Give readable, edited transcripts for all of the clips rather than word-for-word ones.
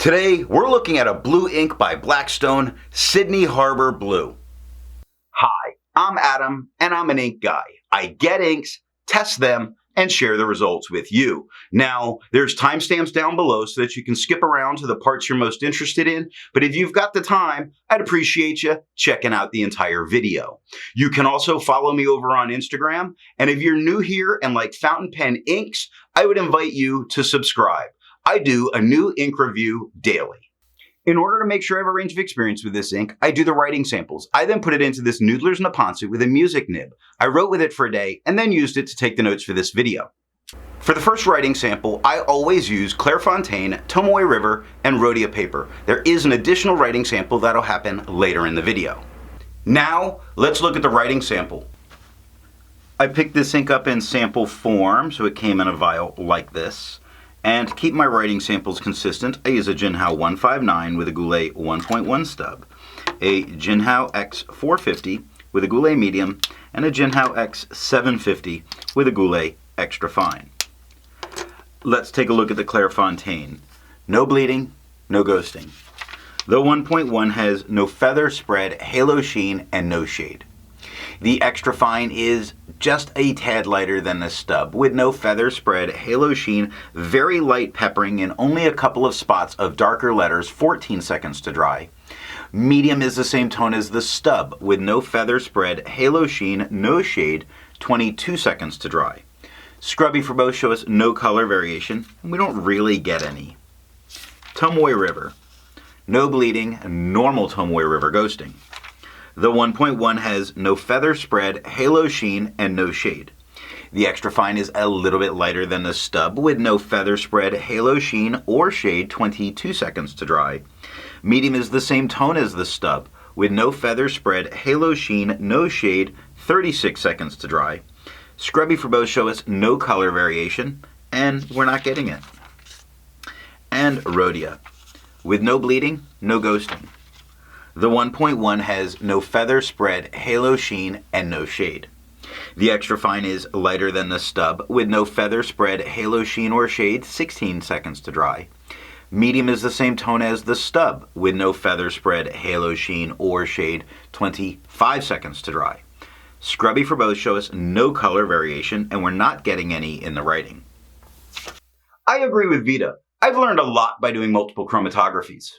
Today, we're looking at a blue ink by Blackstone Sydnee Harbour Blue. Hi, I'm Adam, and I'm an ink guy. I get inks, test them, and share the results with you. Now, there's timestamps down below so that you can skip around to the parts you're most interested in, but if you've got the time, I'd appreciate you checking out the entire video. You can also follow me over on Instagram, and if you're new here and like fountain pen inks, I would invite you to subscribe. I do a new ink review daily. In order to make sure I have a range of experience with this ink, I do the writing samples. I then put it into this Noodler's Naponsu with a music nib. I wrote with it for a day and then used it to take the notes for this video. For the first writing sample, I always use Clairfontaine, Tomoe River, and Rhodia paper. There is an additional writing sample that'll happen later in the video. Now, let's look at the writing sample. I picked this ink up in sample form, so it came in a vial like this. And to keep my writing samples consistent, I use a Jinhao 159 with a Goulet 1.1 stub, a Jinhao X450 with a Goulet medium, and a Jinhao X750 with a Goulet extra fine. Let's take a look at the Clairfontaine. No bleeding, no ghosting. The 1.1 has no feather spread, halo sheen, and no shade. The extra fine is just a tad lighter than the stub, with no feather spread, halo sheen, very light peppering, and only a couple of spots of darker letters, 14 seconds to dry. Medium is the same tone as the stub, with no feather spread, halo sheen, no shade, 22 seconds to dry. Scrubby for both show us no color variation, and we don't really get any. Tomoe River. No bleeding, normal Tomoe River ghosting. The 1.1 has no feather spread, halo sheen, and no shade. The extra fine is a little bit lighter than the stub with no feather spread, halo sheen, or shade, 22 seconds to dry. Medium is the same tone as the stub with no feather spread, halo sheen, no shade, 36 seconds to dry. Scrubby for both show us no color variation, and we're not getting it. And Rhodia. With no bleeding, no ghosting. The 1.1 has no feather spread, halo sheen, and no shade. The extra fine is lighter than the stub with no feather spread, halo sheen, or shade, 16 seconds to dry. Medium is the same tone as the stub with no feather spread, halo sheen, or shade, 25 seconds to dry. Scrubby for both show us no color variation, and we're not getting any in the writing. I agree with Vita. I've learned a lot by doing multiple chromatographies.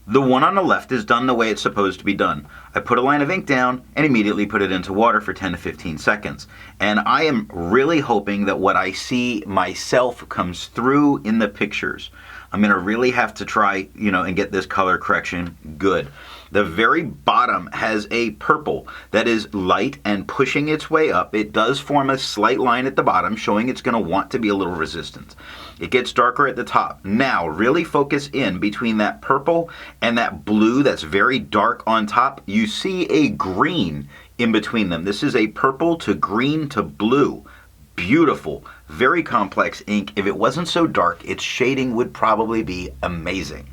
The one on the left is done the way it's supposed to be done. I put a line of ink down and immediately put it into water for 10 to 15 seconds. And I am really hoping that what I see myself comes through in the pictures. I'm going to really have to try, and get this color correction good. The very bottom has a purple that is light and pushing its way up. It does form a slight line at the bottom, showing it's going to want to be a little resistant. It gets darker at the top. Now, really focus in between that purple and that blue that's very dark on top. You see a green in between them. This is a purple to green to blue. Beautiful, very complex ink. If it wasn't so dark, its shading would probably be amazing.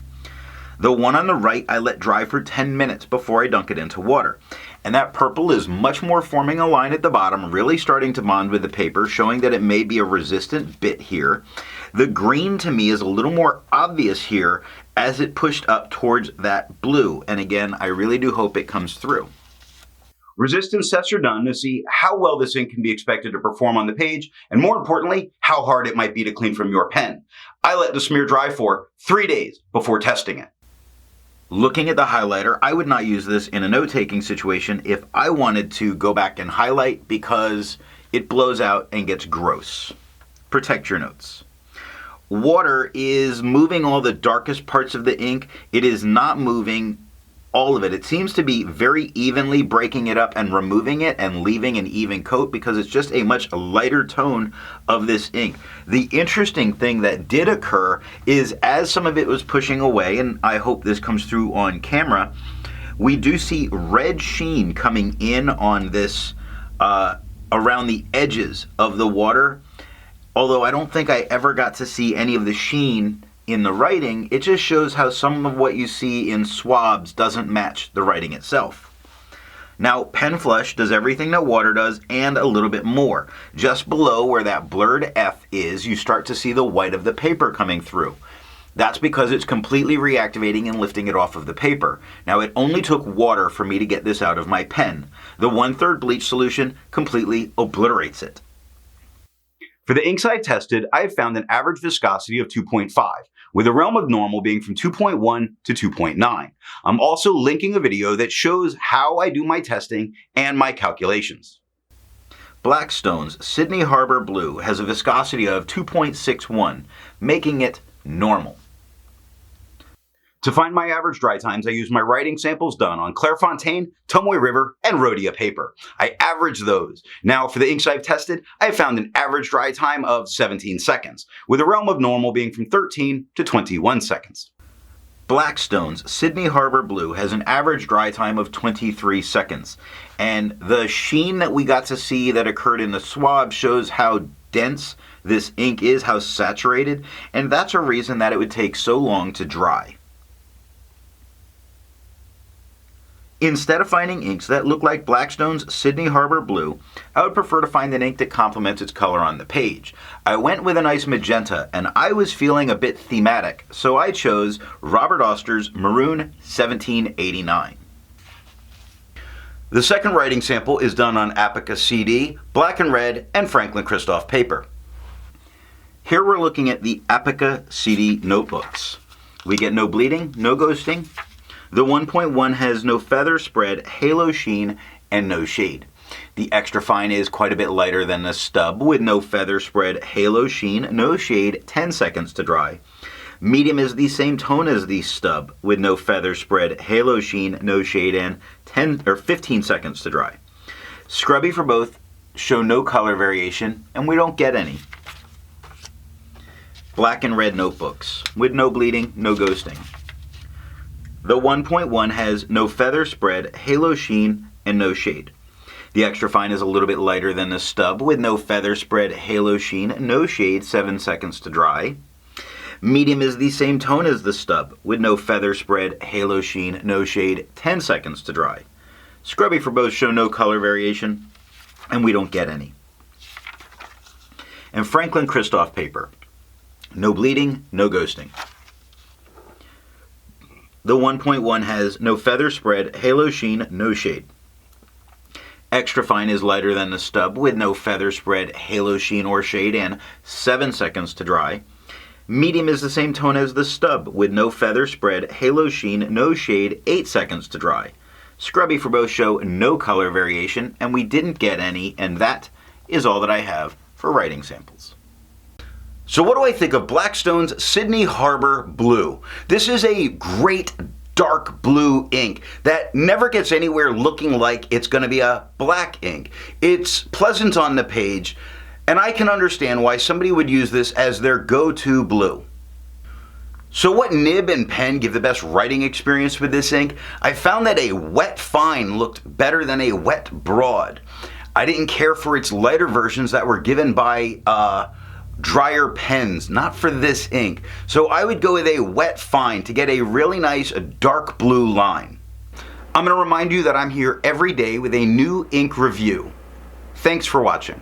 The one on the right I let dry for 10 minutes before I dunk it into water. And that purple is much more forming a line at the bottom, really starting to bond with the paper, showing that it may be a resistant bit here. The green to me is a little more obvious here as it pushed up towards that blue. And again, I really do hope it comes through. Resistance tests are done to see how well this ink can be expected to perform on the page, and more importantly, how hard it might be to clean from your pen. I let the smear dry for 3 days before testing it. Looking at the highlighter, I would not use this in a note-taking situation if I wanted to go back and highlight because it blows out and gets gross. Protect your notes. Water is moving all the darkest parts of the ink. It is not moving all of it. It seems to be very evenly breaking it up and removing it and leaving an even coat because it's just a much lighter tone of this ink. The interesting thing that did occur is as some of it was pushing away, and I hope this comes through on camera, we do see red sheen coming in on this around the edges of the water. Although I don't think I ever got to see any of the sheen in the writing, it just shows how some of what you see in swabs doesn't match the writing itself. Now, pen flush does everything that water does and a little bit more. Just below where that blurred F is, you start to see the white of the paper coming through. That's because it's completely reactivating and lifting it off of the paper. Now, it only took water for me to get this out of my pen. The 1/3 bleach solution completely obliterates it. For the inks I've tested, I have found an average viscosity of 2.5, with a realm of normal being from 2.1 to 2.9. I'm also linking a video that shows how I do my testing and my calculations. Blackstone's Sydnee Harbour Blue has a viscosity of 2.61, making it normal. To find my average dry times, I use my writing samples done on Clairfontaine, Tomoe River, and Rhodia paper. I average those. Now, for the inks I've tested, I have found an average dry time of 17 seconds, with a realm of normal being from 13 to 21 seconds. Blackstone's Sydnee Harbour Blue has an average dry time of 23 seconds, and the sheen that we got to see that occurred in the swab shows how dense this ink is, how saturated, and that's a reason that it would take so long to dry. Instead of finding inks that look like Blackstone's Sydnee Harbour Blue, I would prefer to find an ink that complements its color on the page. I went with a nice magenta, and I was feeling a bit thematic, so I chose Robert Oster's Maroon 1789. The second writing sample is done on Apica CD, black and red, and Franklin Christoph paper. Here we're looking at the Apica CD notebooks. We get no bleeding, no ghosting. The 1.1 has no feather spread, halo sheen, and no shade. The extra fine is quite a bit lighter than the stub with no feather spread, halo sheen, no shade, 10 seconds to dry. Medium is the same tone as the stub with no feather spread, halo sheen, no shade, and 15 seconds to dry. Scrubby for both, show no color variation, and we don't get any. Black and red notebooks with no bleeding, no ghosting. The 1.1 has no feather spread, halo sheen, and no shade. The extra fine is a little bit lighter than the stub with no feather spread, halo sheen, no shade, 7 seconds to dry. Medium is the same tone as the stub with no feather spread, halo sheen, no shade, 10 seconds to dry. Scrubby for both show no color variation, and we don't get any. And Franklin Christoph paper. No bleeding, no ghosting. The 1.1 has no feather spread, halo sheen, no shade. Extra fine is lighter than the stub with no feather spread, halo sheen, or shade, and 7 seconds to dry. Medium is the same tone as the stub with no feather spread, halo sheen, no shade, 8 seconds to dry. Scrubby for both show no color variation, and we didn't get any, and that is all that I have for writing samples. So what do I think of Blackstone's Sydnee Harbour Blue? This is a great dark blue ink that never gets anywhere looking like it's going to be a black ink. It's pleasant on the page, and I can understand why somebody would use this as their go-to blue. So what nib and pen give the best writing experience with this ink? I found that a wet fine looked better than a wet broad. I didn't care for its lighter versions that were given by drier pens, not for this ink. So I would go with a wet fine to get a really nice dark blue line. I'm going to remind you that I'm here every day with a new ink review. Thanks for watching.